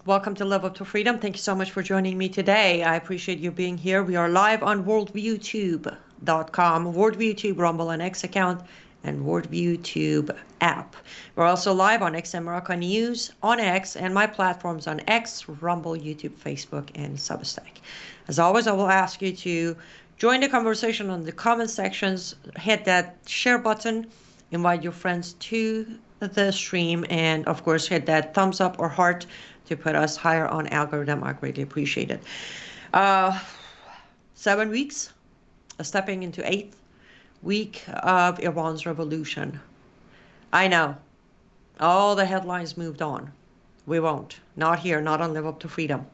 Welcome to Live Up to Freedom. Thank you so much for joining me today. I appreciate you being here. We are live on worldviewtube.com, WorldviewTube Rumble and X account, and WorldviewTube app. We're also live on X America News on X and my platforms on X, Rumble, YouTube, Facebook, and Substack. As always, I will ask you to join the conversation on the comment sections, hit that share button, invite your friends to the stream, and of course hit that thumbs up or heart to put us higher on algorithm. I greatly appreciate it. 7 weeks, stepping into 8th week of Iran's revolution. I know, all the headlines moved on. We won't, not here, not on Live Up to Freedom.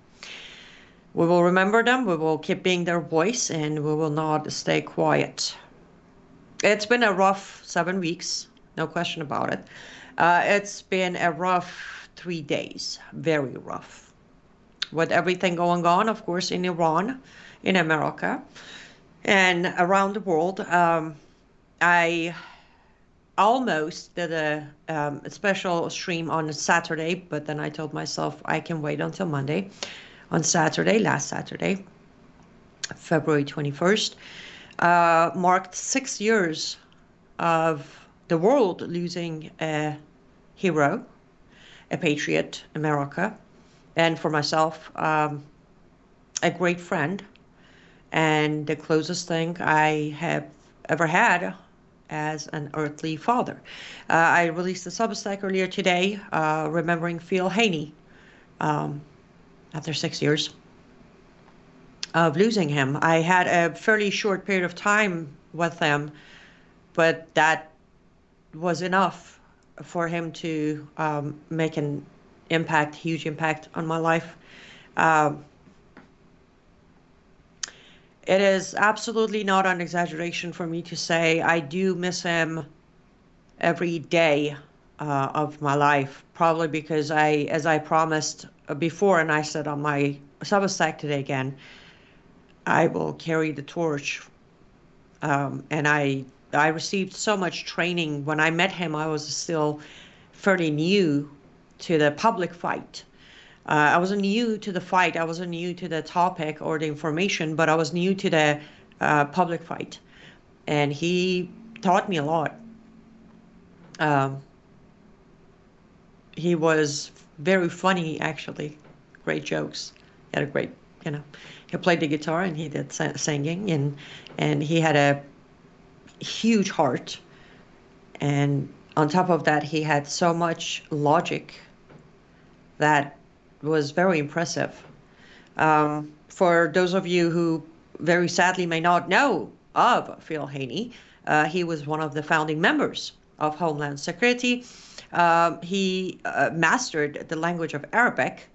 We will remember them, we will keep being their voice, and we will not stay quiet. It's been a rough 7 weeks, no question about it. It's been a rough 3 days, very rough. With everything going on, of course, in Iran, in America, and around the world. I almost did a special stream on Saturday, but then I told myself I can wait until Monday. On Saturday, last Saturday, February 21st, marked 6 years of the world losing a hero, a patriot, America, and for myself, a great friend, and the closest thing I have ever had as an earthly father. I released a Substack earlier today, remembering Phil Haney, after 6 years of losing him. I had a fairly short period of time with him, but that was enough for him to make an impact, huge impact on my life. It is absolutely not an exaggeration for me to say I do miss him every day of my life, probably because as I promised before, and I said on my Substack today again, I will carry the torch. And I received so much training. When I met him, I was still fairly new to the public fight. I wasn't new to the fight. I wasn't new to the topic or the information, but I was new to the public fight. And he taught me a lot. He was very funny, actually. Great jokes. He had a great, he played the guitar and he did singing, and he had a huge heart, and on top of that he had so much logic that was very impressive. For those of you who very sadly may not know of Phil Haney, he was one of the founding members of Homeland Security. He mastered the language of Arabic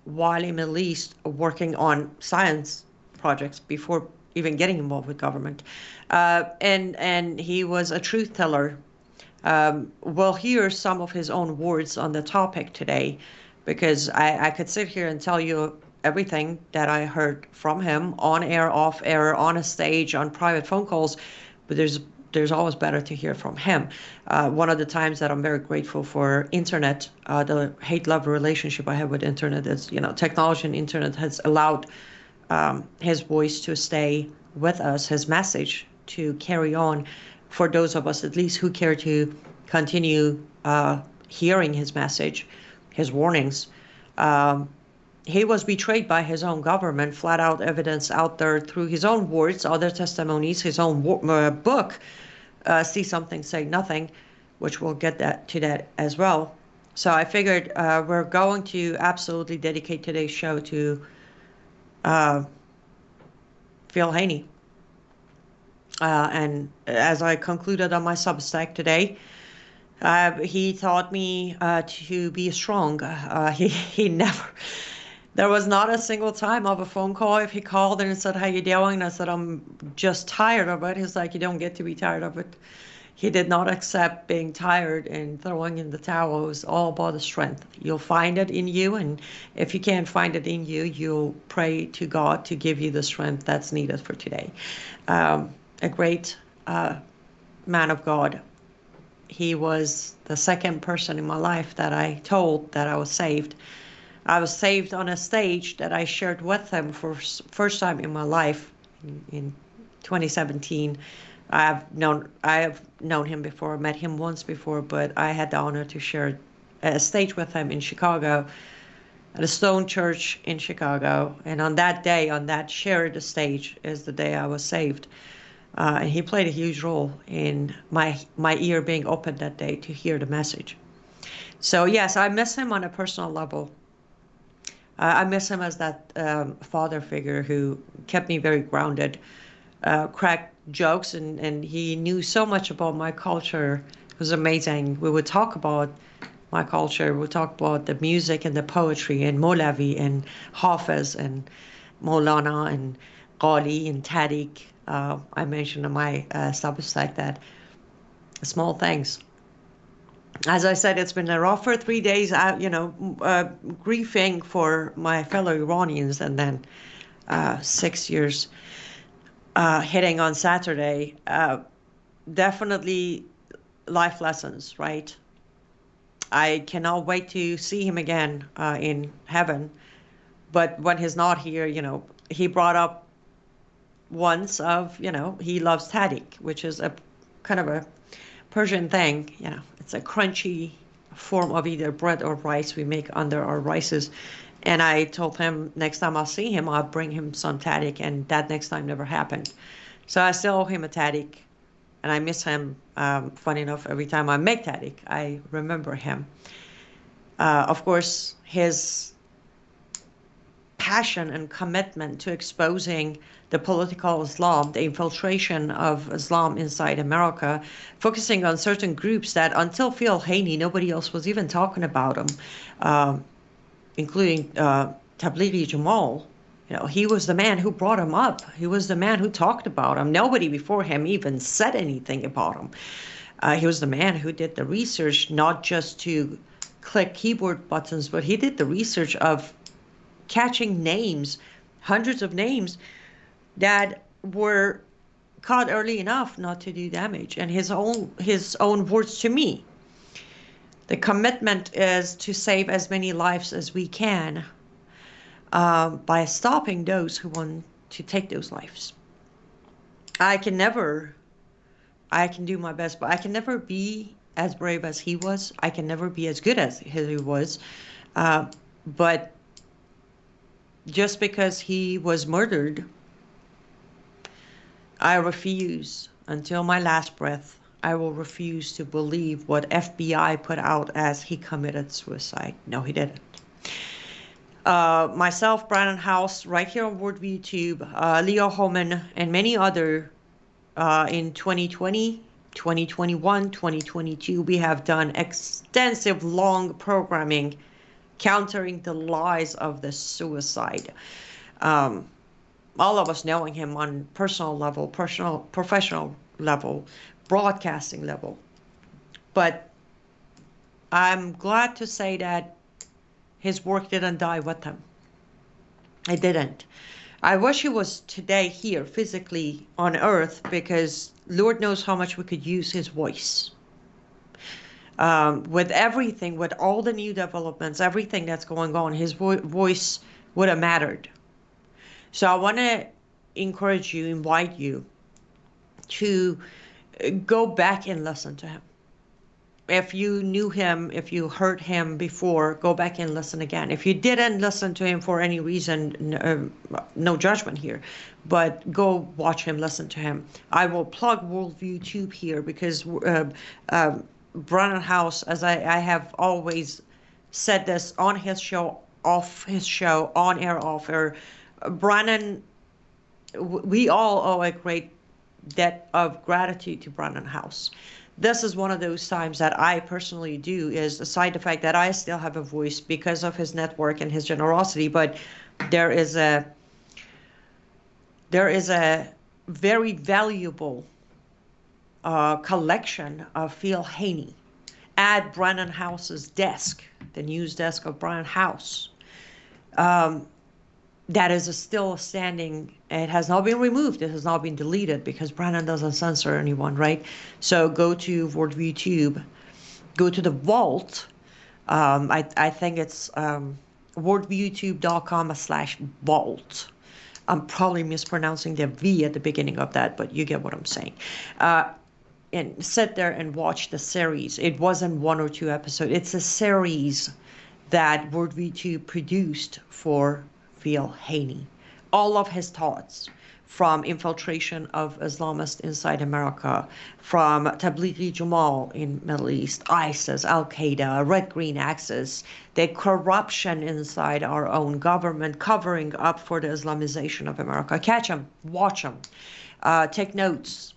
while in the Middle East working on science projects before even getting involved with government. And he was a truth teller. We'll hear some of his own words on the topic today, because I could sit here and tell you everything that I heard from him on air, off air, on a stage, on private phone calls, but there's always better to hear from him. One of the times that I'm very grateful for internet, the hate-love relationship I have with internet is, technology and internet has allowed his voice to stay with us, his message to carry on for those of us at least who care to continue hearing his message, his warnings. He was betrayed by his own government, flat out evidence out there through his own words, other testimonies, his own book, See Something, Say Nothing, which we'll get to that as well. So I figured we're going to absolutely dedicate today's show to Phil Haney. And as I concluded on my Substack today, he taught me to be strong. He never... There was not a single time of a phone call if he called and said, "How you doing?" And I said, "I'm just tired of it." He's like, "You don't get to be tired of it." He did not accept being tired and throwing in the towel. It was all about the strength. You'll find it in you, and if you can't find it in you, you'll pray to God to give you the strength that's needed for today. A great man of God. He was the second person in my life that I told that I was saved. I was saved on a stage that I shared with him for first time in my life in 2017. I have known him before, met him once before, but I had the honor to share a stage with him in Chicago at a Stone Church in Chicago. And on that day, on that shared stage, is the day I was saved. And he played a huge role in my ear being opened that day to hear the message. So yes, I miss him on a personal level. I miss him as that father figure who kept me very grounded, cracked jokes, and he knew so much about my culture. It was amazing. We would talk about my culture. We would talk about the music and the poetry and Molavi and Hafiz and Maulana and Ghali and Tariq. I mentioned in my Substack that small things. As I said, it's been a rougher 3 days, grieving for my fellow Iranians, and then 6 years hitting on Saturday. Definitely life lessons, right? I cannot wait to see him again in heaven. But when he's not here, he brought up once of, he loves Tadic, which is a kind of a Persian thing. It's a crunchy form of either bread or rice we make under our rices. And I told him next time I'll see him, I'll bring him some Tadic, and that next time never happened. So I still owe him a Tadic, and I miss him. Funny enough, every time I make Tadic, I remember him. Of course, his passion and commitment to exposing the political Islam, the infiltration of Islam inside America, focusing on certain groups that until Phil Haney, nobody else was even talking about them, including Tablighi Jamal. He was the man who brought him up. He was the man who talked about him. Nobody before him even said anything about him. He was the man who did the research, not just to click keyboard buttons, but he did the research of catching names, hundreds of names that were caught early enough not to do damage. And his own words to me: the commitment is to save as many lives as we can by stopping those who want to take those lives. I can do my best, but I can never be as brave as he was. I can never be as good as he was. But just because he was murdered, I refuse, until my last breath, I will refuse to believe what FBI put out as he committed suicide. No, he didn't. Myself, Brandon House, right here on Worldview YouTube, Leo Homan, and many other in 2020, 2021, 2022, we have done extensive, long programming countering the lies of the suicide. All of us knowing him on personal level, professional level, broadcasting level. But I'm glad to say that his work didn't die with him. It didn't. I wish he was today here physically on Earth, because Lord knows how much we could use his voice. With everything, with all the new developments, everything that's going on, his voice would have mattered. So I want to encourage you, invite you to go back and listen to him. If you knew him, if you heard him before, go back and listen again. If you didn't listen to him for any reason, no judgment here, but go watch him, listen to him. I will plug Worldview Tube here, because Brandon House, as I have always said this on his show, off his show, on air, off air, Brandon, we all owe a great debt of gratitude to Brandon House. This is one of those times that I personally do, is aside the fact that I still have a voice because of his network and his generosity, but there is a very valuable collection of Phil Haney at Brandon House's desk, the news desk of Brandon House. That is still standing. It has not been removed. It has not been deleted, because Brandon doesn't censor anyone, right? So go to Worldview Tube, go to the vault. I think it's wordviewtube.com/vault. I'm probably mispronouncing the V at the beginning of that, but you get what I'm saying. And sit there and watch the series. It wasn't 1 or 2 episodes. It's a series that WordView produced for Phil Haney. All of his thoughts, from infiltration of Islamists inside America, from Tablighi Jamal in Middle East, ISIS, Al-Qaeda, Red-Green Axis, the corruption inside our own government, covering up for the Islamization of America. Catch them, watch them, take notes,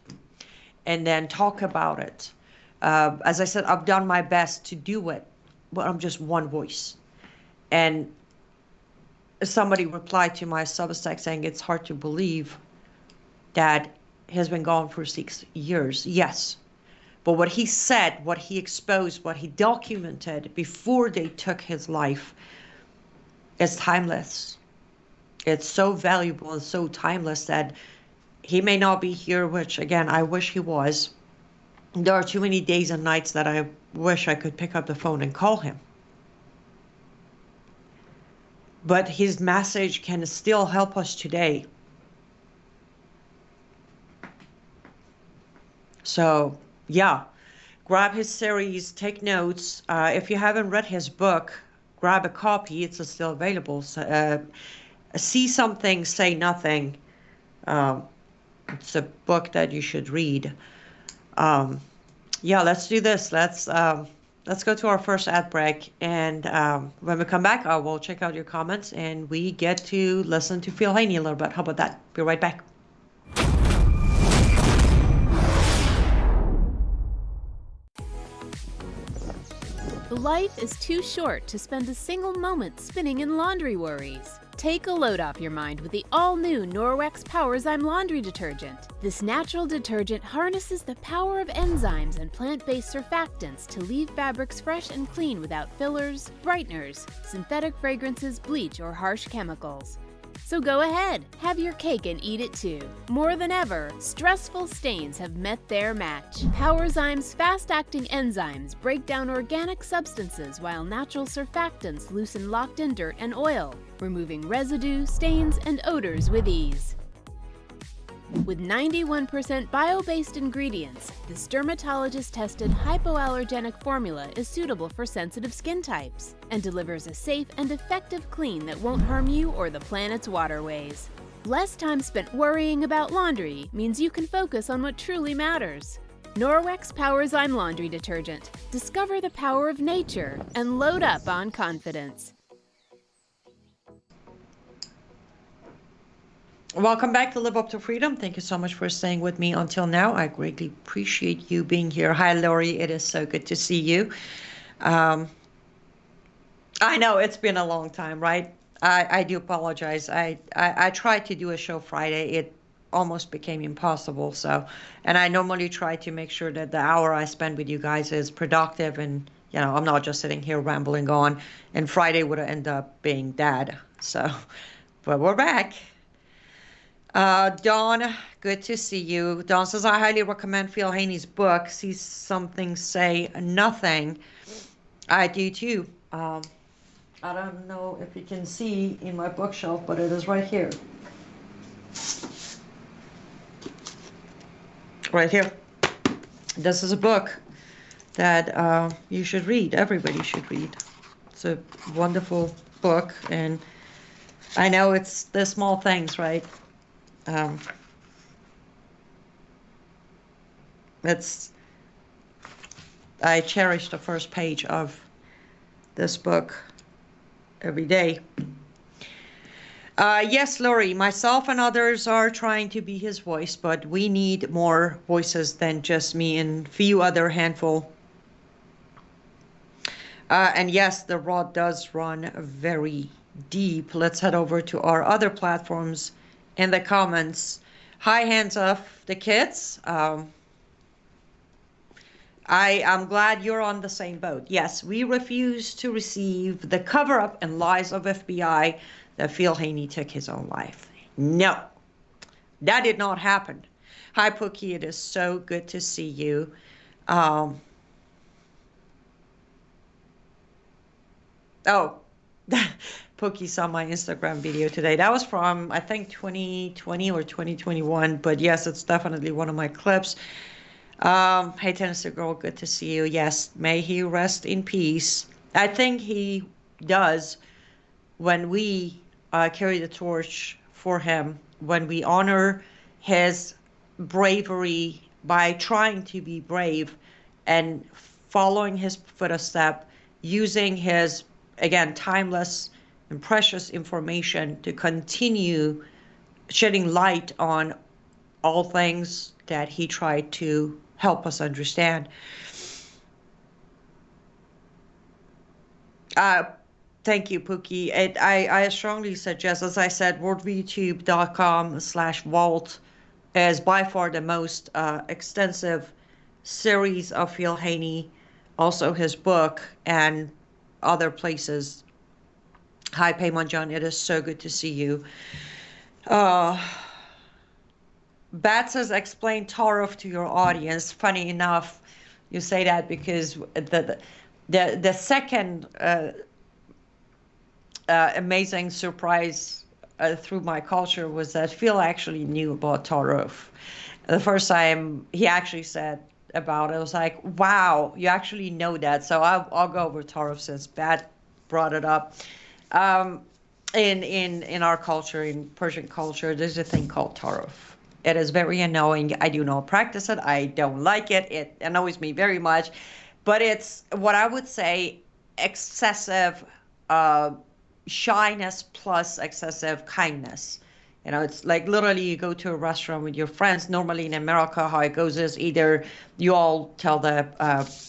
and then talk about it. As I said, I've done my best to do it, but I'm just one voice. And somebody replied to my Substack saying it's hard to believe that he's been gone for 6 years. Yes. But what he said, what he exposed, what he documented before they took his life is timeless. It's so valuable and so timeless that he may not be here, which again, I wish he was. There are too many days and nights that I wish I could pick up the phone and call him. But his message can still help us today. So, yeah, grab his series, take notes. If you haven't read his book, grab a copy. It's still available. So, See Something, Say Nothing. It's a book that you should read. Yeah, let's do this. Let's go to our first ad break, and when we come back, I will check out your comments, and we get to listen to Phil Haney a little bit. How about that? Be right back. Life is too short to spend a single moment spinning in laundry worries. Take a load off your mind with the all-new Norwex Powerzyme laundry detergent. This natural detergent harnesses the power of enzymes and plant-based surfactants to leave fabrics fresh and clean without fillers, brighteners, synthetic fragrances, bleach, or harsh chemicals. So go ahead, have your cake and eat it too. More than ever, stressful stains have met their match. Powerzyme's fast-acting enzymes break down organic substances while natural surfactants loosen locked-in dirt and oil, removing residue, stains, and odors with ease. With 91% bio-based ingredients, this dermatologist-tested hypoallergenic formula is suitable for sensitive skin types and delivers a safe and effective clean that won't harm you or the planet's waterways. Less time spent worrying about laundry means you can focus on what truly matters. Norwex Powerzyme Laundry Detergent. Discover the power of nature and load up on confidence. Welcome back to Live Up to Freedom. Thank you so much for staying with me until now. I greatly appreciate you being here. Hi, Lori. It is so good to see you. I know it's been a long time, right? I do apologize. I tried to do a show Friday. It almost became impossible. And I normally try to make sure that the hour I spend with you guys is productive, and I'm not just sitting here rambling on. And Friday would end up being dead. But we're back. Dawn, good to see you. Dawn says, I highly recommend Phil Haney's book, See Something, Say Nothing. I do too. I don't know if you can see in my bookshelf, but it is right here. Right here. This is a book that you should read. Everybody should read. It's a wonderful book, and I know it's the small things, right? I cherish the first page of this book every day. Yes, Lori, myself and others are trying to be his voice, but we need more voices than just me and few other handful. And yes, the rod does run very deep. Let's head over to our other platforms. In the comments, hi, hands off the kids. I'm glad you're on the same boat. Yes, we refuse to receive the cover-up and lies of FBI that Phil Haney took his own life. No, that did not happen. Hi, Pookie, it is so good to see you. Oh, Pookie saw my Instagram video today. That was from, I think, 2020 or 2021. But yes, it's definitely one of my clips. Hey, Tennessee girl, good to see you. Yes, may he rest in peace. I think he does when we carry the torch for him, when we honor his bravery by trying to be brave and following his footstep, using his, again, timeless and precious information to continue shedding light on all things that he tried to help us understand. Uh, Thank you, Pookie. I strongly suggest, as I said, worldviewtube.com/vault is by far the most extensive series of Phil Haney, also his book and other places. Hi, Paymon John. It is so good to see you. Uh, Bat says, explain Tarov to your audience. Funny enough, you say that because the second amazing surprise through my culture was that Phil actually knew about Tarov. The first time he actually said about it, I was like, wow, you actually know that. So I'll go over Tarov since Bat brought it up. In our culture, in Persian culture, there's a thing called Tarov. It is very annoying. I do not practice it. I don't like it. It annoys me very much. But it's what I would say excessive shyness plus excessive kindness. You know, it's like literally you go to a restaurant with your friends. Normally in America, how it goes is either you all tell the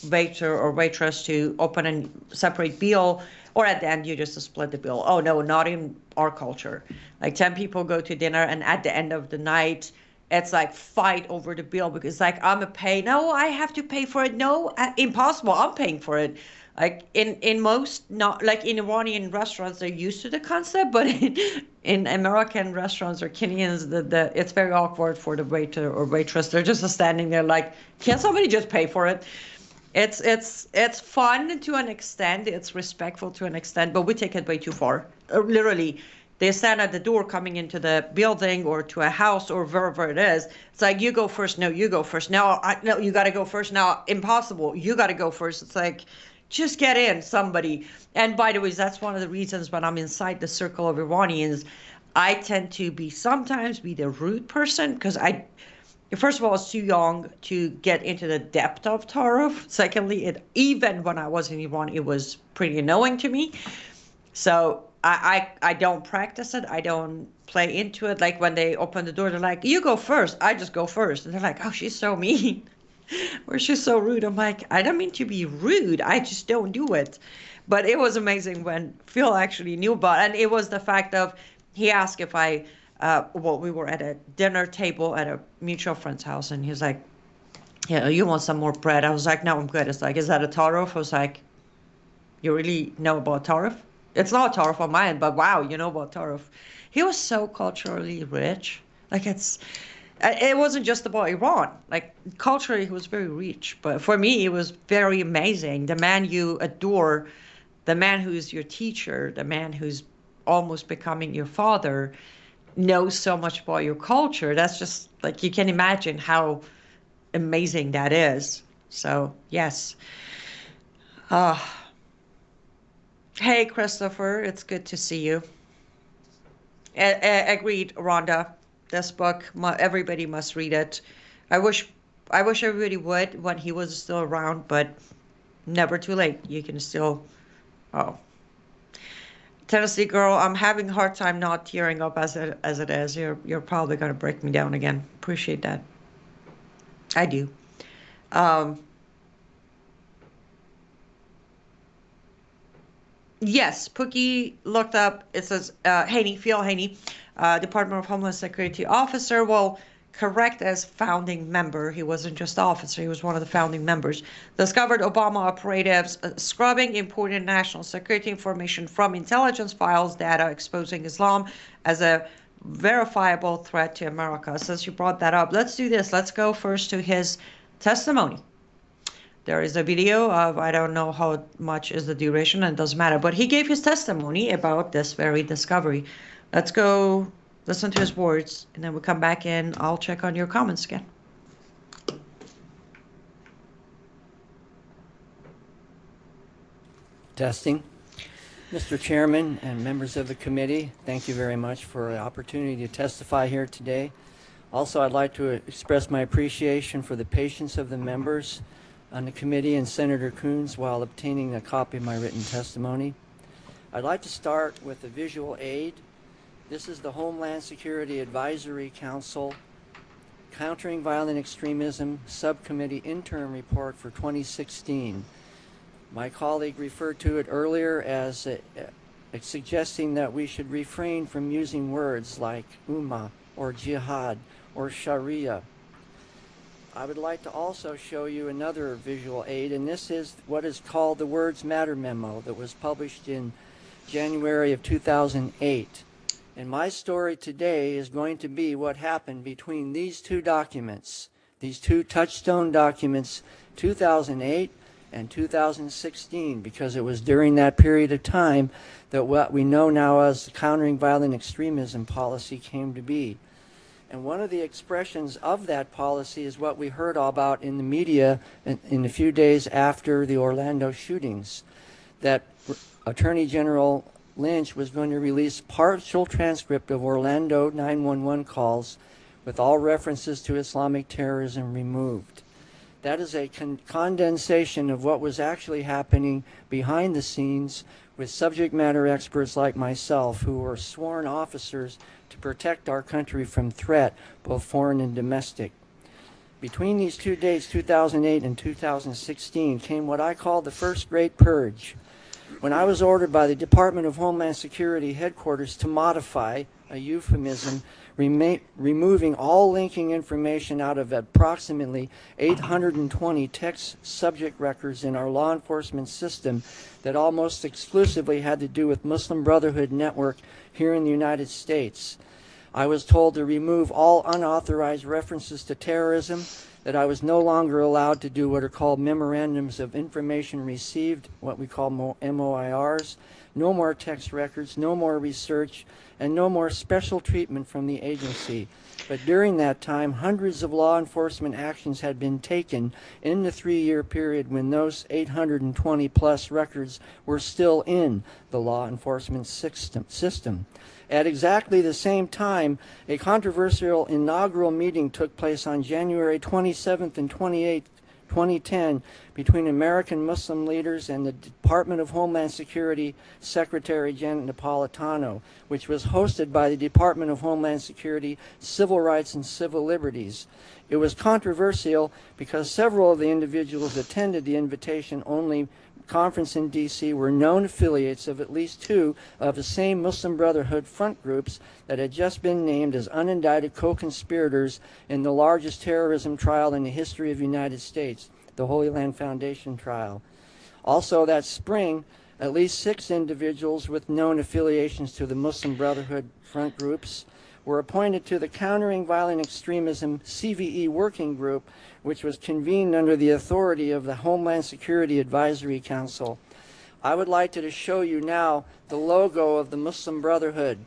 waiter or waitress to open a separate bill, or at the end you just split the bill. Oh no, not in our culture. Like 10 people go to dinner, and at the end of the night, it's like fight over the bill because like I'm a pay. No, I have to pay for it. No, impossible. I'm paying for it. Like in most, not like in Iranian restaurants, they're used to the concept, but in American restaurants or Kenyans, it's very awkward for the waiter or waitress. They're just standing there like, can't somebody just pay for it? It's fun to an extent, it's respectful to an extent, but we take it way too far. Literally, they stand at the door coming into the building or to a house or wherever it is. It's like, you go first. No, you go first. No, you got to go first. Now, impossible. You got to go first. It's like, just get in, somebody. And by the way, that's one of the reasons when I'm inside the circle of Iranians, I tend to sometimes be the rude person because first of all, I was too young to get into the depth of Tarov. Secondly, even when I was in Iran, it was pretty annoying to me. So I don't practice it. I don't play into it. Like when they open the door, they're like, you go first. I just go first. And they're like, oh, she's so mean. Or she's so rude. I'm like, I don't mean to be rude. I just don't do it. But it was amazing when Phil actually knew about it. And it was the fact of, he asked if we were at a dinner table at a mutual friend's house. And he was like, yeah, you want some more bread? I was like, no, I'm good. It's like, is that a Tarov? I was like, you really know about Tarov? It's not Tarov on my end, but wow, you know about Tarov. He was so culturally rich. Like it wasn't just about Iran. Like culturally, he was very rich. But for me, it was very amazing. The man you adore, the man who's your teacher, the man who's almost becoming your father, knows so much about your culture. That's just like, you can imagine how amazing that is. So yes. Hey, Christopher, it's good to see you. Agreed, Rhonda. This book, everybody must read it. I wish everybody would when he was still around, but never too late. You can still. Oh, Tennessee girl, I'm having a hard time not tearing up as it is. You're probably gonna break me down again. Appreciate that. I do. Yes, Pookie looked up. It says Haney, Phil Haney, Department of Homeland Security officer. Well, correct as founding member. He wasn't just officer. He was one of the founding members. Discovered Obama operatives scrubbing important national security information from intelligence files, data exposing Islam as a verifiable threat to America. Since you brought that up, let's do this. Let's go first to his testimony. There is a video of, I don't know how much is the duration, and it doesn't matter, but he gave his testimony about this very discovery. Let's go listen to his words, and then we'll come back and I'll check on your comments again. Testing. Mr. Chairman and members of the committee, thank you very much for the opportunity to testify here today. Also, I'd like to express my appreciation for the patience of the members on the committee and Senator Coons while obtaining a copy of my written testimony. I'd like to start with a visual aid. This is the Homeland Security Advisory Council Countering Violent Extremism Subcommittee Interim Report for 2016. My colleague referred to it earlier as suggesting that we should refrain from using words like Ummah or Jihad or Sharia. I would like to also show you another visual aid, and this is what is called the Words Matter memo that was published in January of 2008. And my story today is going to be what happened between these two documents, these two touchstone documents, 2008 and 2016, because it was during that period of time that what we know now as the Countering Violent Extremism policy came to be. And one of the expressions of that policy is what we heard all about in the media in the few days after the Orlando shootings, that Attorney General Lynch was going to release partial transcript of Orlando 911 calls with all references to Islamic terrorism removed. That is a condensation of what was actually happening behind the scenes with subject matter experts like myself who were sworn officers to protect our country from threat, both foreign and domestic. Between these two dates, 2008 and 2016, came what I call the first great purge, when I was ordered by the Department of Homeland Security headquarters to modify, a euphemism, removing all linking information out of approximately 820 text subject records in our law enforcement system that almost exclusively had to do with Muslim Brotherhood Network here in the United States. I was told to remove all unauthorized references to terrorism, that I was no longer allowed to do what are called memorandums of information received, what we call MOIRs, no more text records, no more research, and no more special treatment from the agency. But during that time, hundreds of law enforcement actions had been taken in the 3-year period when those 820 plus records were still in the law enforcement system. At exactly the same time, a controversial inaugural meeting took place on January 27th and 28th, 2010, between American Muslim leaders and the Department of Homeland Security Secretary Janet Napolitano, which was hosted by the Department of Homeland Security Civil Rights and Civil Liberties. It was controversial because several of the individuals attended the invitation-only conference in D.C. were known affiliates of at least two of the same Muslim Brotherhood front groups that had just been named as unindicted co-conspirators in the largest terrorism trial in the history of the United States, the Holy Land Foundation trial. Also that spring, at least 6 individuals with known affiliations to the Muslim Brotherhood front groups were appointed to the Countering Violent Extremism CVE Working Group, which was convened under the authority of the Homeland Security Advisory Council. I would like to show you now the logo of the Muslim Brotherhood,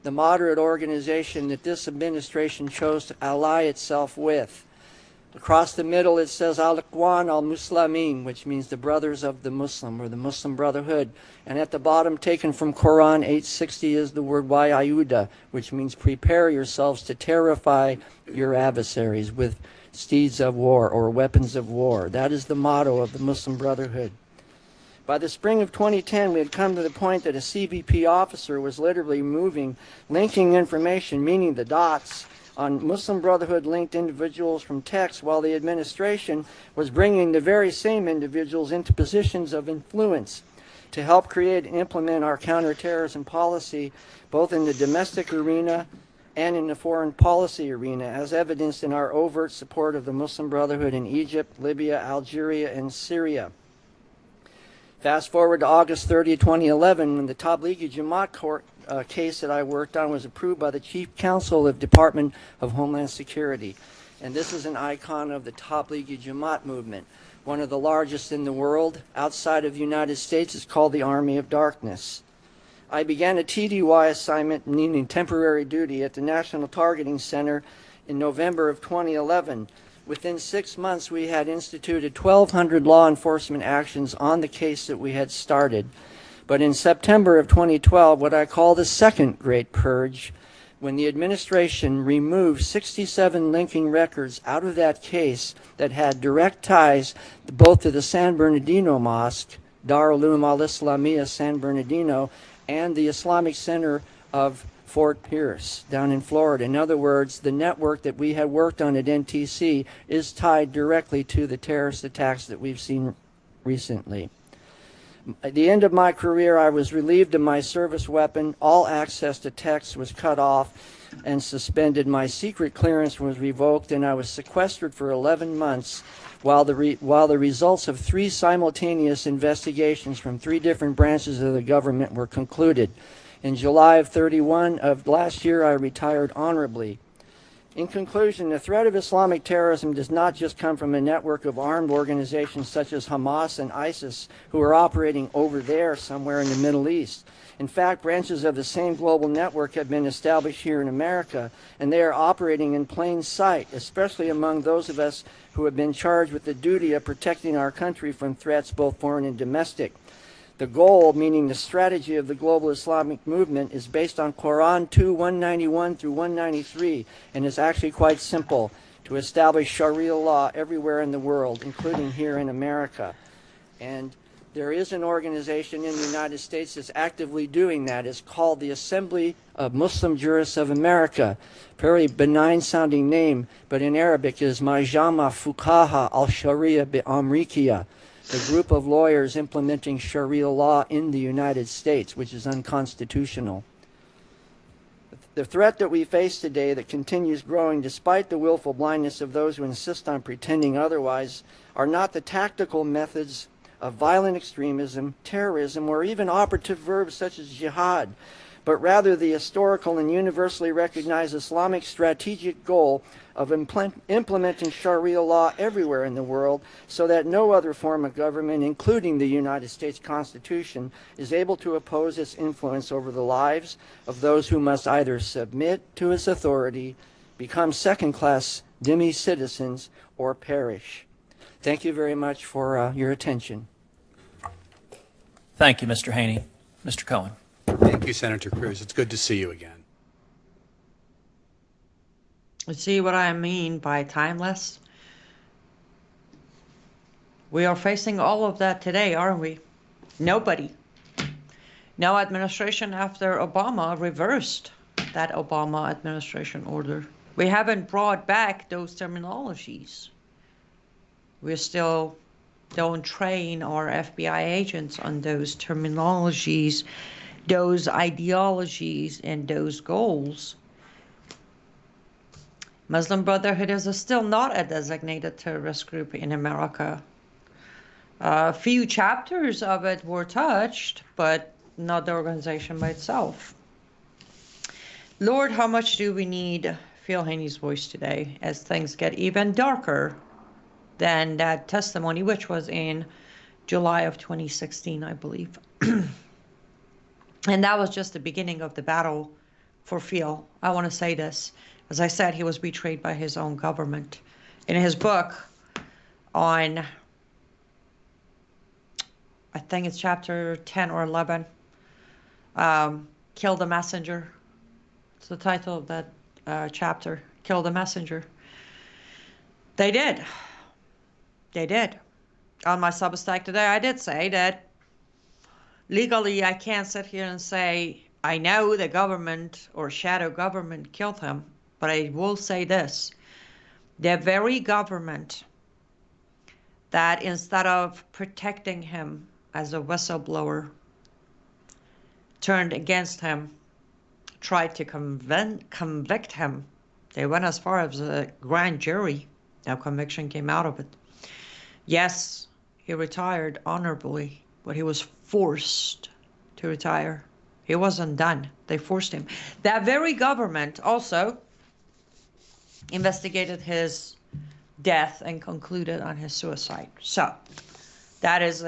the moderate organization that this administration chose to ally itself with. Across the middle it says Al-Ikhwan al-Muslimin, which means the brothers of the Muslim, or the Muslim Brotherhood. And at the bottom, taken from Quran 860, is the word Wa'ayuda, which means prepare yourselves to terrify your adversaries with steeds of war or weapons of war. That is the motto of the Muslim Brotherhood. By the spring of 2010, we had come to the point that a CBP officer was literally linking information, meaning the dots, on Muslim Brotherhood linked individuals from text, while the administration was bringing the very same individuals into positions of influence to help create and implement our counterterrorism policy, both in the domestic arena and in the foreign policy arena, as evidenced in our overt support of the Muslim Brotherhood in Egypt, Libya, Algeria, and Syria. Fast forward to August 30, 2011, when the Tablighi Jamaat court case that I worked on was approved by the Chief Counsel of Department of Homeland Security. And this is an icon of the Tablighi Jamaat movement. one of the largest in the world outside of the United States. Is called the Army of Darkness. I began a TDY assignment, meaning temporary duty, at the National Targeting Center in November of 2011. Within 6 months, we had instituted 1,200 law enforcement actions on the case that we had started. But in September of 2012, what I call the second Great Purge, when the administration removed 67 linking records out of that case that had direct ties both to the San Bernardino Mosque, Darul Uloom al-Islamiyah San Bernardino, and the Islamic Center of Fort Pierce down in Florida. In other words, the network that we had worked on at NTC is tied directly to the terrorist attacks that we've seen recently. At the end of my career, I was relieved of my service weapon. All access to text was cut off and suspended. My secret clearance was revoked, and I was sequestered for 11 months while the results of 3 simultaneous investigations from 3 different branches of the government were concluded. In July of 31 of last year, I retired honorably. In conclusion, the threat of Islamic terrorism does not just come from a network of armed organizations such as Hamas and ISIS who are operating over there somewhere in the Middle East. In fact, branches of the same global network have been established here in America, and they are operating in plain sight, especially among those of us who have been charged with the duty of protecting our country from threats both foreign and domestic. The goal, meaning the strategy of the global Islamic movement, is based on Quran 2, 191 through 193, and is actually quite simple: to establish Sharia law everywhere in the world, including here in America. And there is an organization in the United States that's actively doing that. It's called the Assembly of Muslim Jurists of America. Very benign sounding name, but in Arabic is Majama Fuqaha al-Sharia bi-Amrikiya, the group of lawyers implementing Sharia law in the United States, which is unconstitutional. The threat that we face today, that continues growing despite the willful blindness of those who insist on pretending otherwise, are not the tactical methods of violent extremism, terrorism, or even operative verbs such as jihad, but rather the historical and universally recognized Islamic strategic goal of implementing Sharia law everywhere in the world so that no other form of government, including the United States Constitution, is able to oppose its influence over the lives of those who must either submit to its authority, become second-class dhimmi citizens, or perish. Thank you very much for your attention. Thank you, Mr. Haney. Mr. Cohen. Thank you, Senator Cruz. It's good to see you again. See what I mean by timeless? We are facing all of that today, aren't we? Nobody. No administration after Obama reversed that Obama administration order. We haven't brought back those terminologies. We still don't train our FBI agents on those terminologies, those ideologies, and those goals. Muslim Brotherhood is still not a designated terrorist group in America. A few chapters of it were touched, but not the organization by itself. Lord, how much do we need Phil Haney's voice today as things get even darker than that testimony, which was in July of 2016, I believe. And that was just the beginning of the battle for Phil. I want to say this. As I said, he was betrayed by his own government. In his book on, I think it's chapter 10 or 11, Kill the Messenger. It's the title of that chapter, Kill the Messenger. They did. They did. On my Substack today, I did say that legally I can't sit here and say I know the government or shadow government killed him, but I will say this. The very government that instead of protecting him as a whistleblower turned against him, tried to convict him. They went as far as a grand jury. No conviction came out of it. Yes, he retired honorably, but he was forced to retire. He wasn't done. They forced him. That very government also investigated his death and concluded on his suicide. So that is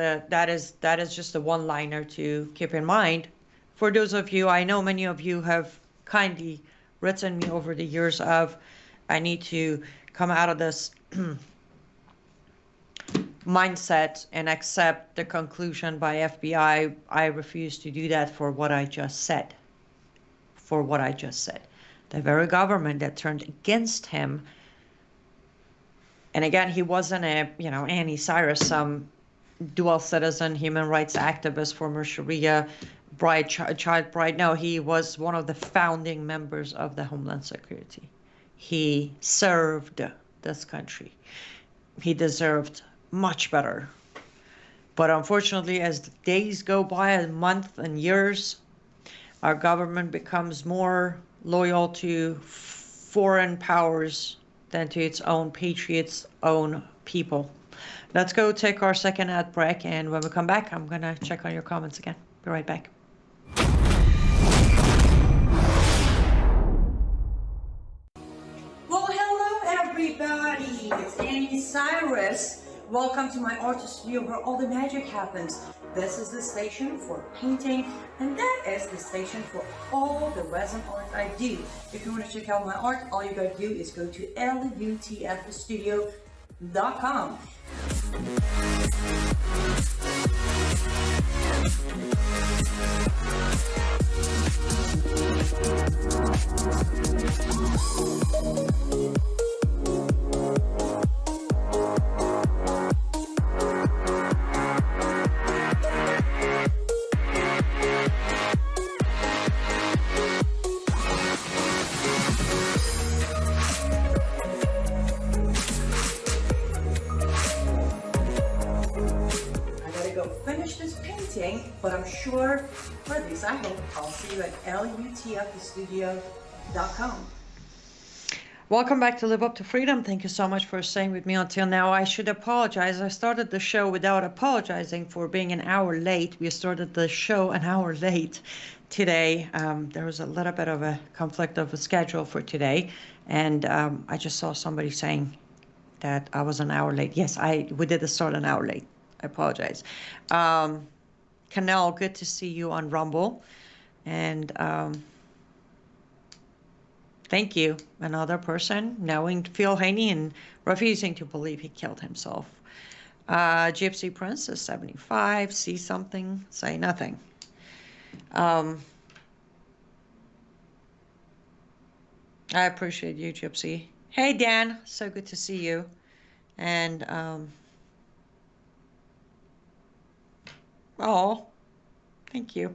just a one-liner to keep in mind. For those of you, I know many of you have kindly written me over the years of, I need to come out of this mindset and accept the conclusion by FBI. I refuse to do that for what I just said. For what I just said. The very government that turned against him. And again, he wasn't a, Annie Cyrus, some dual citizen, human rights activist, former Sharia bride, child bride. No, he was one of the founding members of the Homeland Security. He served this country. He deserved much better. But unfortunately, as the days go by, a month and years, our government becomes more loyal to foreign powers than to its own patriots, own people. Let's go take our second ad break, and when we come back, I'm going to check on your comments again. Be right back. Well, hello everybody, it's Haney Cyrus. Welcome to my artist studio where all the magic happens. This is the station for painting, and that is the station for all the resin art I do. If you want to check out my art, all you gotta do is go to lutfstudio.com. But I'm sure, for at least I hope, I'll see you at lutfstudio.com. Welcome back to Live Up to Freedom. Thank you so much for staying with me until now. I should apologize. I started the show without apologizing for being an hour late. We started the show an hour late today. There was a little bit of a conflict of a schedule for today. And I just saw somebody saying that I was an hour late. Yes, we did start an hour late. I apologize. Canal, good to see you on Rumble. And thank you. Another person knowing Phil Haney and refusing to believe he killed himself. Gypsy Princess 75, see something, say nothing. I appreciate you, Gypsy. Hey, Dan, so good to see you. And oh, thank you.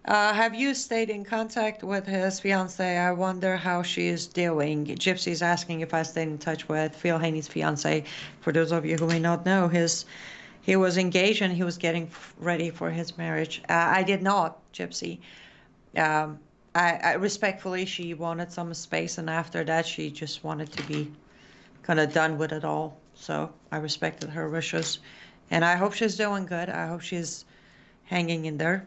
Have you stayed in contact with his fiancée? I wonder how she is doing. Gypsy's asking if I stayed in touch with Phil Haney's fiancée. For those of you who may not know, he was engaged and he was getting ready for his marriage. I did not, Gypsy. I respectfully, she wanted some space, and after that, she just wanted to be kind of done with it all. So I respected her wishes. And I hope she's doing good. I hope she's hanging in there.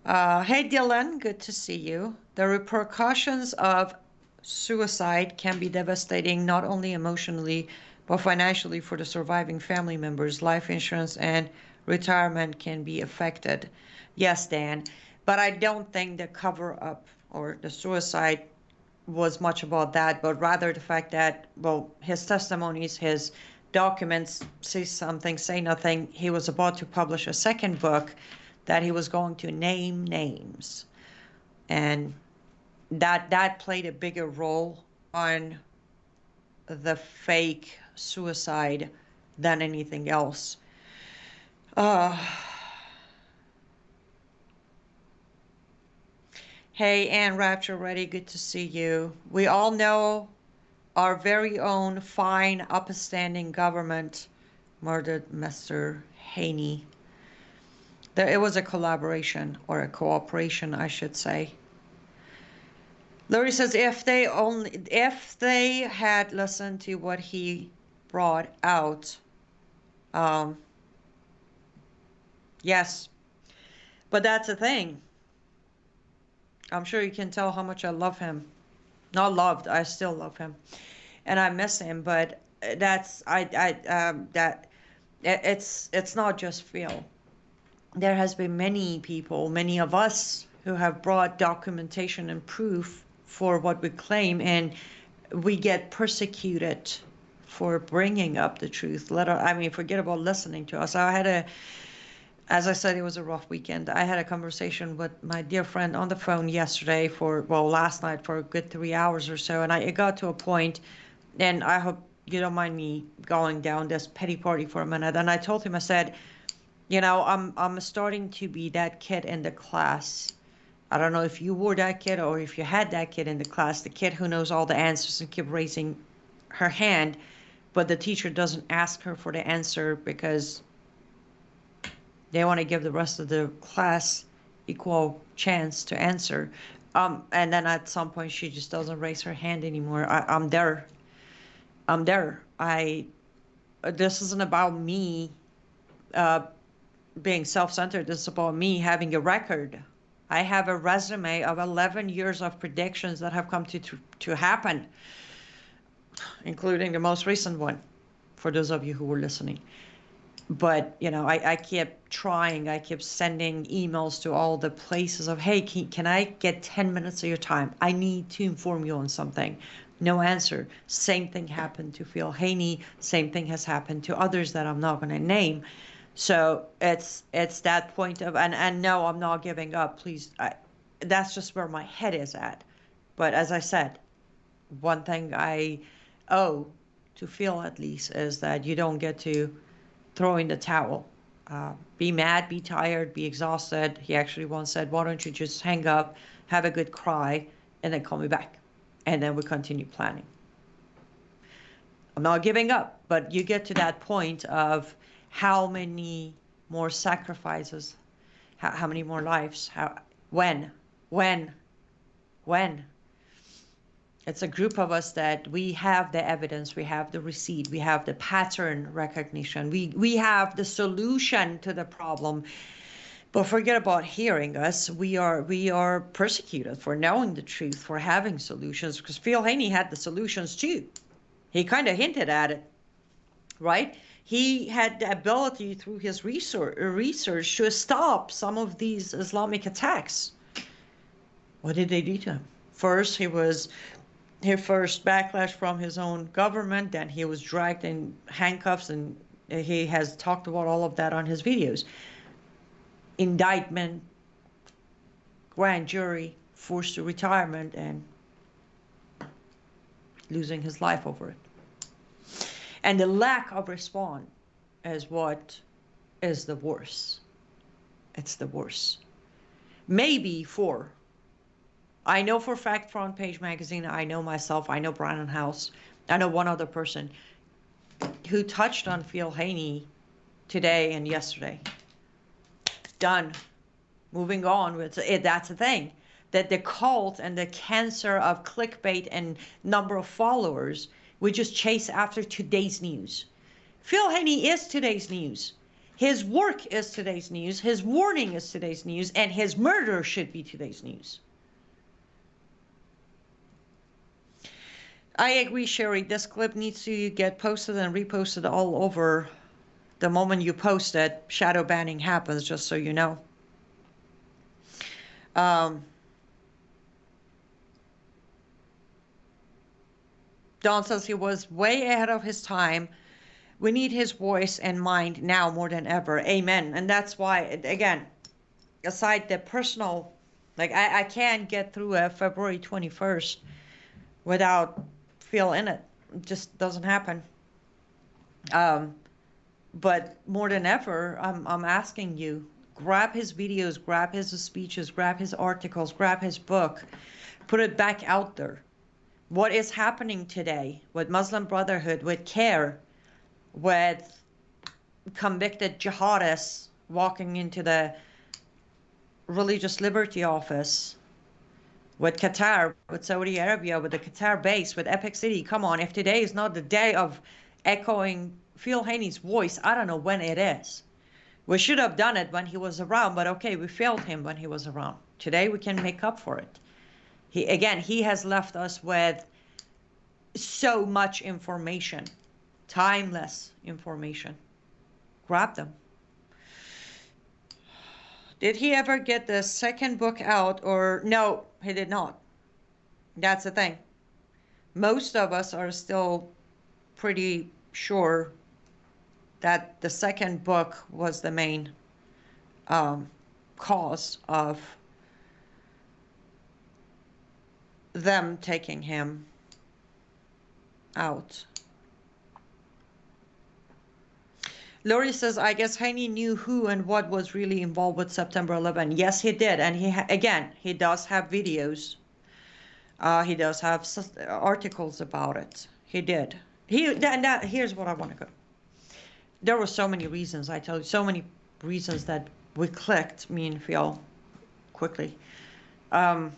Hey, Dylan, good to see you. The repercussions of suicide can be devastating, not only emotionally, but financially for the surviving family members. Life insurance and retirement can be affected. Yes, Dan, but I don't think the cover-up or the suicide was much about that, but rather the fact that, well, his testimonies, his documents, say something, say nothing. He was about to publish a second book that he was going to name names, and that played a bigger role on the fake suicide than anything else. Hey, Ann Rapture Ready, good to see you. We all know our very own fine, upstanding government murdered Mr. Haney. It was a collaboration, or a cooperation, I should say. Lori says if they had listened to what he brought out, yes. But that's the thing. I'm sure you can tell how much I love him. Not loved, I still love him. and I miss him. But that's that it's not just Phil. There has been many people, many of us, who have brought documentation and proof for what we claim, and we get persecuted for bringing up the truth. Forget about listening to us. As I said, it was a rough weekend. I had a conversation with my dear friend on the phone yesterday last night for a good 3 hours or so, and it got to a point, and I hope you don't mind me going down this petty party for a minute. And I told him, I said, I'm starting to be that kid in the class. I don't know if you were that kid or if you had that kid in the class, the kid who knows all the answers and keep raising her hand, but the teacher doesn't ask her for the answer because they want to give the rest of the class equal chance to answer. And then at some point she just doesn't raise her hand anymore. I'm there. This isn't about me being self-centered. This is about me having a record. I have a resume of 11 years of predictions that have come to happen, including the most recent one, for those of you who were listening. But, I kept trying. I kept sending emails to all the places of, hey, can I get 10 minutes of your time? I need to inform you on something. No answer. Same thing happened to Phil Haney. Same thing has happened to others that I'm not going to name. So it's that point of, and no, I'm not giving up. Please, that's just where my head is at. But as I said, one thing I owe to Phil, at least, is that you don't get to throw in the towel. Be mad, be tired, be exhausted. He actually once said, why don't you just hang up, have a good cry, and then call me back. And then we continue planning. I'm not giving up, but you get to that point of how many more sacrifices, how many more lives, when? It's a group of us that we have the evidence, we have the receipt, we have the pattern recognition, we have the solution to the problem. But forget about hearing us. We are persecuted for knowing the truth, for having solutions, because Phil Haney had the solutions too. He kind of hinted at it, right? He had the ability through his research to stop some of these Islamic attacks. What did they do to him? First, his first backlash from his own government, then he was dragged in handcuffs, and he has talked about all of that on his videos. Indictment, grand jury, forced to retirement, and losing his life over it. And the lack of response is what is the worst. It's the worst. Maybe I know for a fact, Front Page Magazine, I know myself, I know Brandon House, I know one other person who touched on Phil Haney today and yesterday. Done. Moving on with it. That's the thing. That the cult and the cancer of clickbait and number of followers, we just chase after today's news. Phil Haney is today's news. His work is today's news. His warning is today's news. And his murder should be today's news. I agree, Sherry. This clip needs to get posted and reposted all over. The moment you post it, shadow banning happens, just so you know. Don says he was way ahead of his time. We need his voice and mind now more than ever. Amen. And that's why, again, aside the personal, I can't get through a February 21st without Phil in it. It just doesn't happen. But more than ever, I'm asking you, grab his videos, grab his speeches, grab his articles, grab his book, put it back out there. What is happening today with Muslim Brotherhood, with CARE, with convicted jihadists walking into the Religious Liberty Office, with Qatar, with Saudi Arabia, with the Qatar base, with Epic City. Come on, if today is not the day of echoing Phil Haney's voice, I don't know when it is. We should have done it when he was around, but okay, we failed him when he was around. Today we can make up for it. He has left us with so much information, timeless information. Grab them. Did he ever get the second book out? Or no, he did not. That's the thing. Most of us are still pretty sure that the second book was the main cause of them taking him out. Lori says, I guess Haney knew who and what was really involved with September 11. Yes, he did. And again, he does have videos. He does have articles about it. He did. Here's what I want to go. There were so many reasons, I tell you, so many reasons that we clicked, me and Phil, quickly. But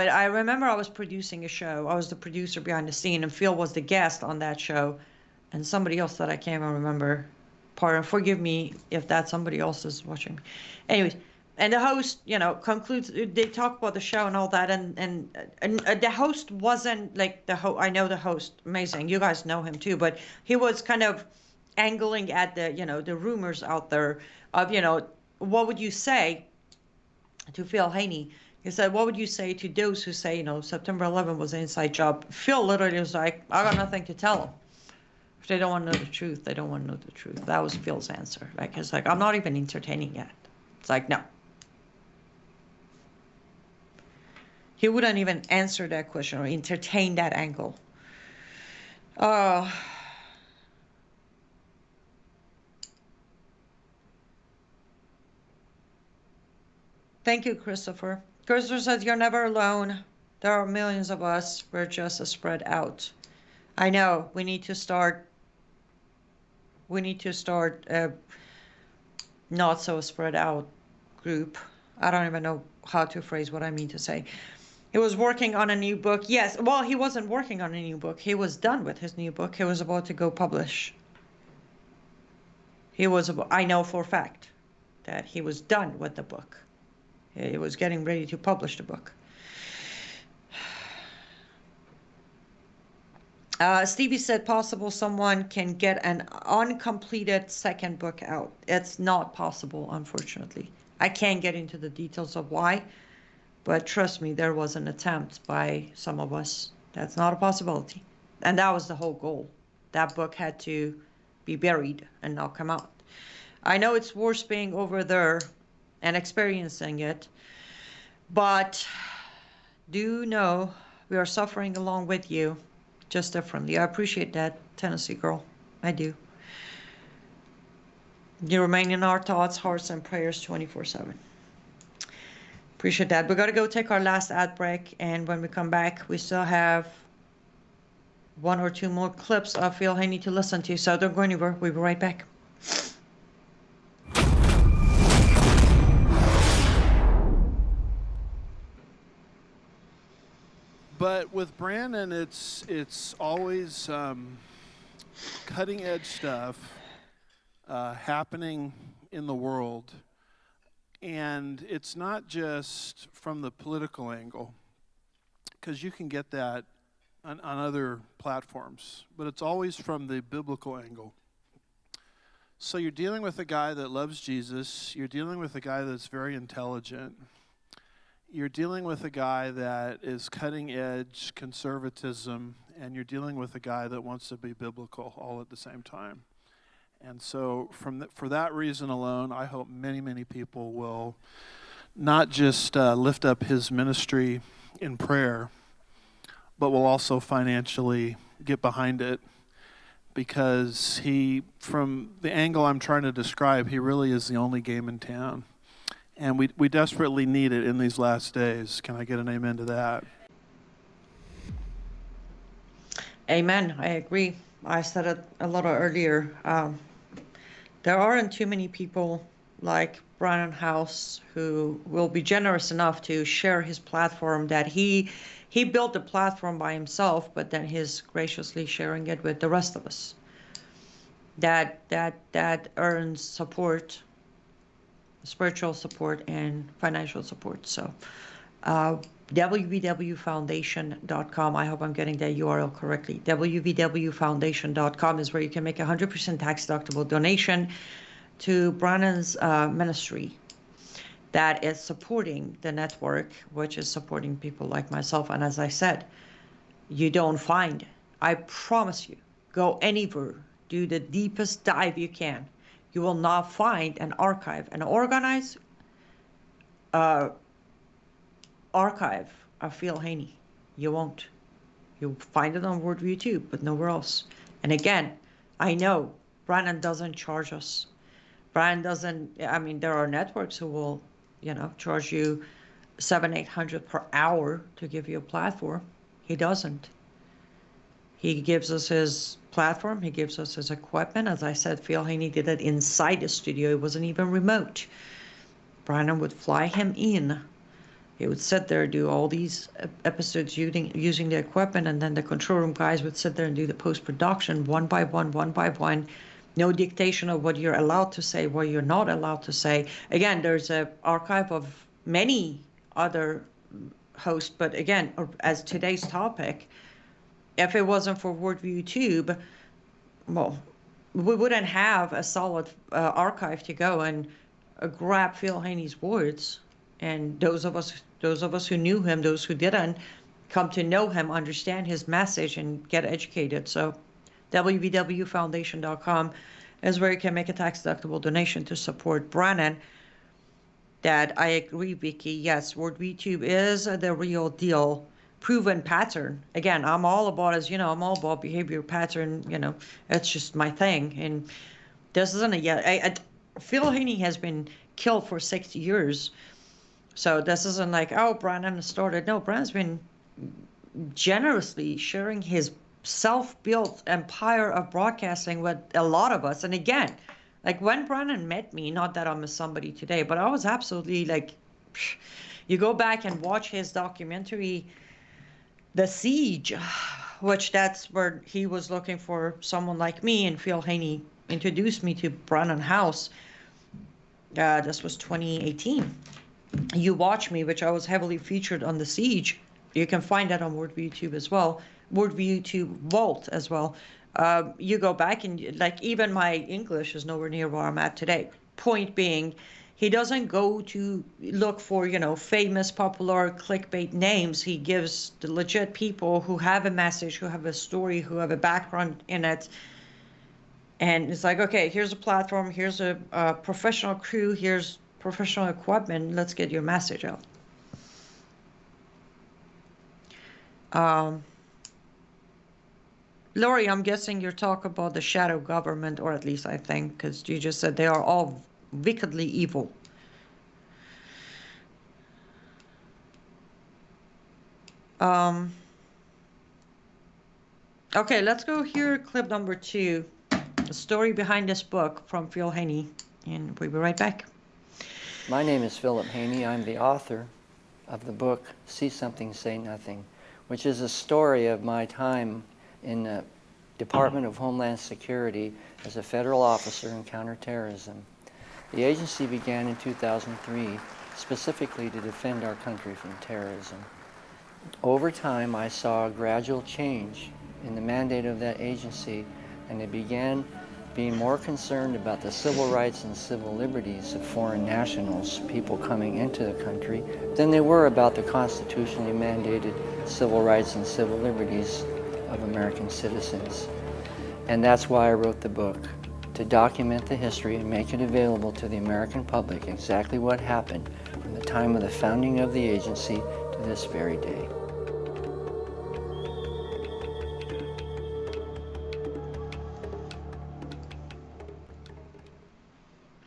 I remember I was producing a show. I was the producer behind the scene, and Phil was the guest on that show. And somebody else that I can't even remember. Pardon, forgive me if that somebody else is watching me. Anyways, and the host, concludes. They talk about the show and all that, and the host wasn't like the host. I know the host, amazing. You guys know him too, but he was kind of angling at the rumors out there of what would you say to Phil Haney? He said, what would you say to those who say September 11 was an inside job? Phil literally was like, I got nothing to tell them. If they don't want to know the truth, they don't want to know the truth. That was Phil's answer. Like, it's like, I'm not even entertaining it. It's like, no. He wouldn't even answer that question or entertain that angle. Thank you, Christopher. Christopher says, you're never alone. There are millions of us. We're just spread out. I know. We need to start a not so spread out group. I don't even know how to phrase what I mean to say. He was working on a new book. Yes, well, he wasn't working on a new book. He was done with his new book. He was about to go publish. I know for a fact that he was done with the book. He was getting ready to publish the book. Stevie said possible someone can get an uncompleted second book out. It's not possible, unfortunately. I can't get into the details of why, but trust me, there was an attempt by some of us. That's not a possibility. And that was the whole goal. That book had to be buried and not come out. I know it's worse being over there and experiencing it, but do know we are suffering along with you. Just differently. I appreciate that, Tennessee girl. I do. You remain in our thoughts, hearts, and prayers 24/7. Appreciate that. We got to go take our last ad break, and when we come back, we still have one or two more clips of Phil Haney to listen to, so don't go anywhere. We'll be right back. But with Brandon, it's always cutting edge stuff happening in the world, and it's not just from the political angle, because you can get that on other platforms, but it's always from the biblical angle. So you're dealing with a guy that loves Jesus, you're dealing with a guy that's very intelligent, you're dealing with a guy that is cutting edge conservatism, and you're dealing with a guy that wants to be biblical all at the same time. And so for that reason alone, I hope many, many people will not just lift up his ministry in prayer, but will also financially get behind it, because from the angle I'm trying to describe, he really is the only game in town. And we desperately need it in these last days. Can I get an amen to that? Amen. I agree. I said it a little earlier. There aren't too many people like Brian House who will be generous enough to share his platform, that he built the platform by himself, but then he's graciously sharing it with the rest of us. That earns support, spiritual support and financial support. So www.foundation.com. I hope I'm getting that URL correctly. www.foundation.com is where you can make a 100% tax deductible donation to Brannan's ministry that is supporting the network, which is supporting people like myself. And as I said, you don't find, I promise you, go anywhere, do the deepest dive you can. You will not find an archive, an organized archive of Phil Haney. You won't. You'll find it on Worldview too, but nowhere else. And again, I know Brannan doesn't charge us. Brannan doesn't, I mean, there are networks who will, charge you $700-800 per hour to give you a platform. He doesn't. He gives us his platform. He gives us his equipment. As I said, Phil Haney did it inside the studio. It wasn't even remote. Brannan would fly him in. He would sit there, do all these episodes using the equipment, and then the control room guys would sit there and do the post-production one by one. No dictation of what you're allowed to say, what you're not allowed to say. Again, there's an archive of many other hosts, but again, as today's topic, if it wasn't for Worldview Tube, well, we wouldn't have a solid archive to go and grab Phil Haney's words. And those of us who knew him, those who didn't, come to know him, understand his message, and get educated. So www.foundation.com is where you can make a tax-deductible donation to support Brannan. That I agree, Vicky. Yes, Worldview Tube is the real deal. Proven pattern. Again, I'm all about, as you know, I'm all about behavior pattern. It's just my thing. And this isn't Phil Haney has been killed for 6 years. So this isn't like, oh, Brannan started. No, Brannan's been generously sharing his self-built empire of broadcasting with a lot of us. And again, like when Brannan met me, not that I'm a somebody today, but I was absolutely like, you go back and watch his documentary, The Siege, which that's where he was looking for someone like me, and Phil Haney introduced me to Brannan House. This was 2018. You Watch Me, which I was heavily featured on The Siege. You can find that on Worldview Tube as well. Worldview Tube Vault as well. You go back and like even my English is nowhere near where I'm at today. Point being, he doesn't go to look for, famous, popular clickbait names. He gives the legit people who have a message, who have a story, who have a background in it. And it's like, okay, here's a platform, here's a professional crew, here's professional equipment, let's get your message out. Lori, I'm guessing you're talking about the shadow government, or at least I think, because you just said they are all wickedly evil. Okay, let's go here, clip number 2. The story behind this book from Phil Haney, and we'll be right back. My name is Philip Haney. I'm the author of the book See Something, Say Nothing, which is a story of my time in the Department of Homeland Security as a federal officer in counterterrorism. The agency began in 2003 specifically to defend our country from terrorism. Over time, I saw a gradual change in the mandate of that agency, and it began being more concerned about the civil rights and civil liberties of foreign nationals, people coming into the country, than they were about the constitutionally mandated civil rights and civil liberties of American citizens. And that's why I wrote the book, to document the history and make it available to the American public exactly what happened from the time of the founding of the agency to this very day.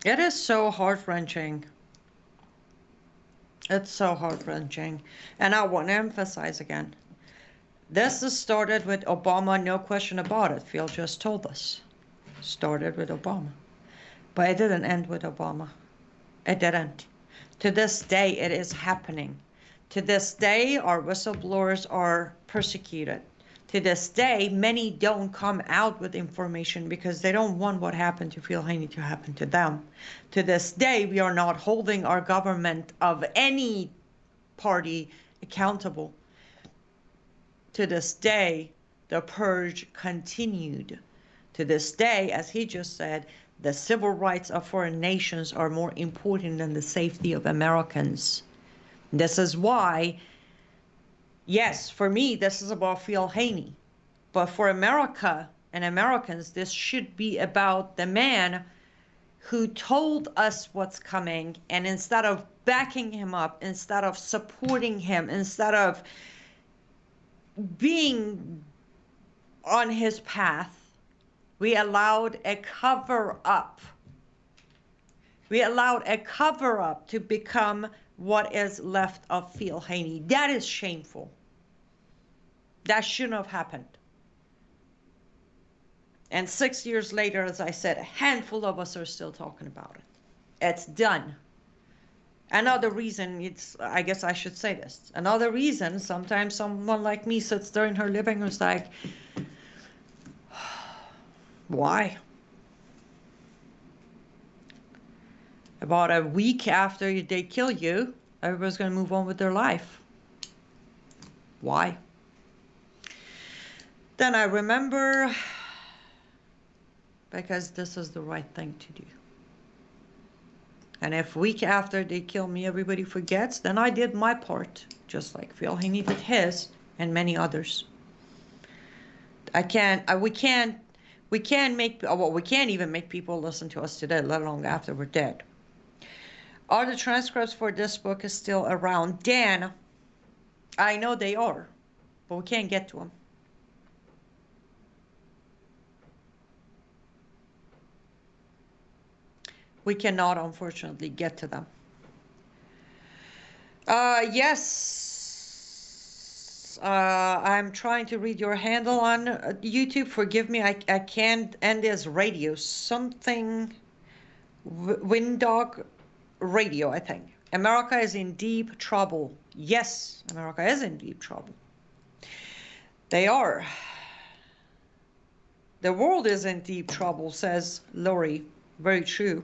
It is so heart-wrenching. It's so heart-wrenching. And I want to emphasize again, this is started with Obama, no question about it. Phil just told us. Started with Obama. But it didn't end with Obama. It didn't. To this day, it is happening. To this day, our whistleblowers are persecuted. To this day, many don't come out with information because they don't want what happened to Phil Haney to happen to them. To this day, we are not holding our government of any party accountable. To this day, the purge continued. To this day, as he just said, the civil rights of foreign nations are more important than the safety of Americans. This is why, yes, for me, this is about Phil Haney. But for America and Americans, this should be about the man who told us what's coming, and instead of backing him up, instead of supporting him, instead of being on his path, we allowed a cover up. We allowed a cover up to become what is left of Phil Haney. That is shameful. That shouldn't have happened. And 6 years later, as I said, a handful of us are still talking about it. It's done. Another reason, I guess I should say this. Another reason, sometimes someone like me sits there in her living room and is like, why? About a week after they kill you, everybody's going to move on with their life. Why? Then I remember, because this is the right thing to do. And if a week after they kill me, everybody forgets, then I did my part, just like Phil Haney did his, and many others. We can't even make people listen to us today, let alone after we're dead. Are the transcripts for this book is still around? Dan, I know they are, but we can't get to them. We cannot, unfortunately, get to them. Yes, I'm trying to read your handle on YouTube. Forgive me, I can't end this radio. Something, Windog Radio, I think. America is in deep trouble. Yes, America is in deep trouble. They are. The world is in deep trouble, says Lori. Very true.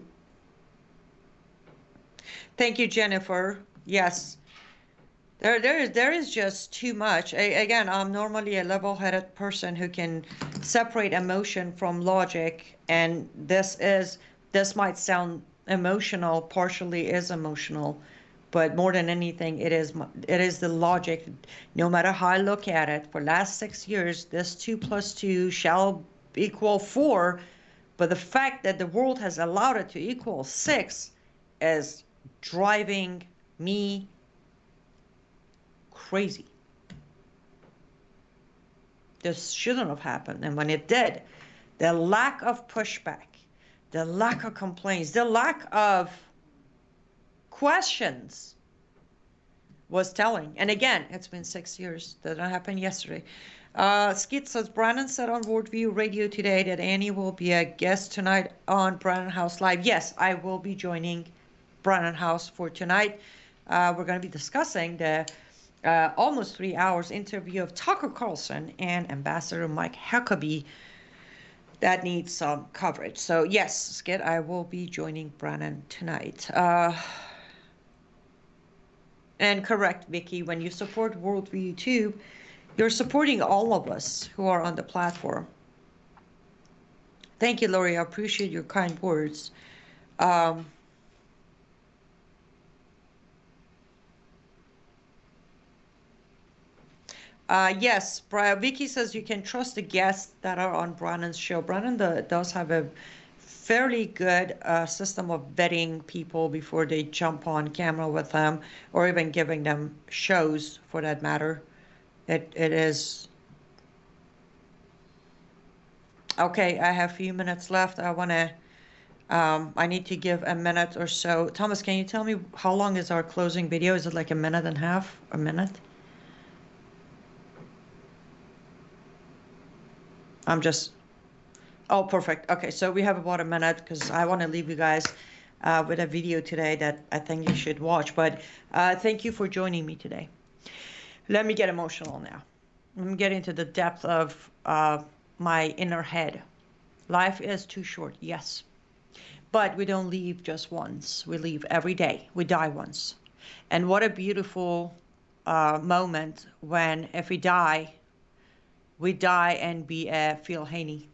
Thank you, Jennifer. Yes, there is just too much. Again, I'm normally a level-headed person who can separate emotion from logic, and this might sound emotional, partially is emotional, but more than anything, it is the logic. No matter how I look at it, for last 6 years, this 2 + 2 shall equal 4, but the fact that the world has allowed it to equal 6 is driving me crazy. This shouldn't have happened. And when it did, the lack of pushback, the lack of complaints, the lack of questions was telling. And again, it's been 6 years. That didn't happen yesterday. Skit says, Brandon said on Worldview Radio today that Annie will be a guest tonight on Brandon House Live. Yes, I will be joining Brandon House for tonight. We're going to be discussing the almost 3 hours interview of Tucker Carlson and Ambassador Mike Huckabee that needs some coverage. So yes, Skid, I will be joining Brandon tonight. And correct, Vicky, when you support Worldview YouTube, you're supporting all of us who are on the platform. Thank you, Lori. I appreciate your kind words. Yes, Vicky says you can trust the guests that are on Brandon's show. Brandon does have a fairly good system of vetting people before they jump on camera with them, or even giving them shows for that matter. It is. Okay, I have a few minutes left. I need to give a minute or so. Thomas, can you tell me how long is our closing video? Is it like a minute and a half? A minute? Oh, perfect. Okay, so we have about a minute because I want to leave you guys with a video today that I think you should watch. But thank you for joining me today. Let me get emotional now. Let me get into the depth of my inner head. Life is too short, yes. But we don't leave just once. We leave every day. We die once. And what a beautiful moment when if we die and be a Phil Haney,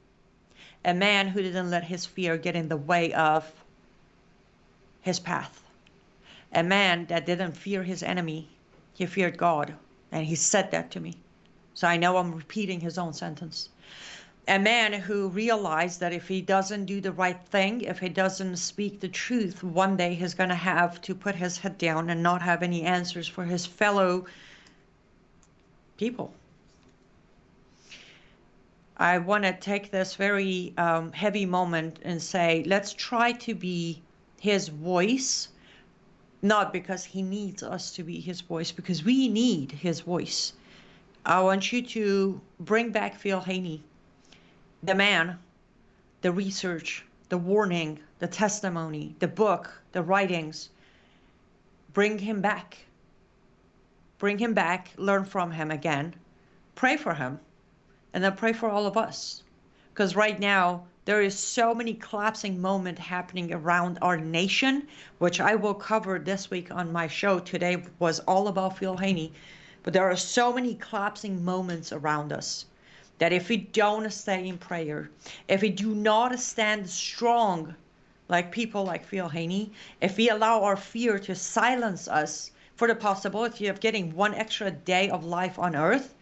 a man who didn't let his fear get in the way of his path, a man that didn't fear his enemy, he feared God, and he said that to me. So I know I'm repeating his own sentence. A man who realized that if he doesn't do the right thing, if he doesn't speak the truth, one day he's going to have to put his head down and not have any answers for his fellow people. I want to take this very heavy moment and say, let's try to be his voice, not because he needs us to be his voice, because we need his voice. I want you to bring back Phil Haney, the man, the research, the warning, the testimony, the book, the writings. Bring him back. Bring him back, learn from him again, pray for him, and then pray for all of us. Because right now, there is so many collapsing moments happening around our nation, which I will cover this week on my show. Today was all about Phil Haney. But there are so many collapsing moments around us that if we don't stay in prayer, if we do not stand strong like people like Phil Haney, if we allow our fear to silence us for the possibility of getting one extra day of life on earth,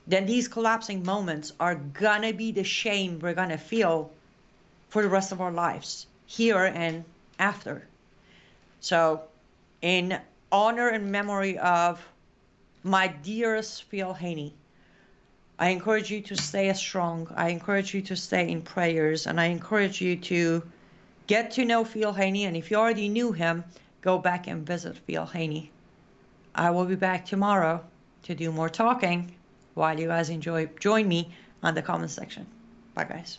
then these collapsing moments are gonna be the shame we're gonna feel for the rest of our lives, here and after. So, in honor and memory of my dearest Phil Haney, I encourage you to stay strong. I encourage you to stay in prayers, and I encourage you to get to know Phil Haney. And if you already knew him, go back and visit Phil Haney. I will be back tomorrow to do more talking while you guys join me on the comment section. Bye, guys.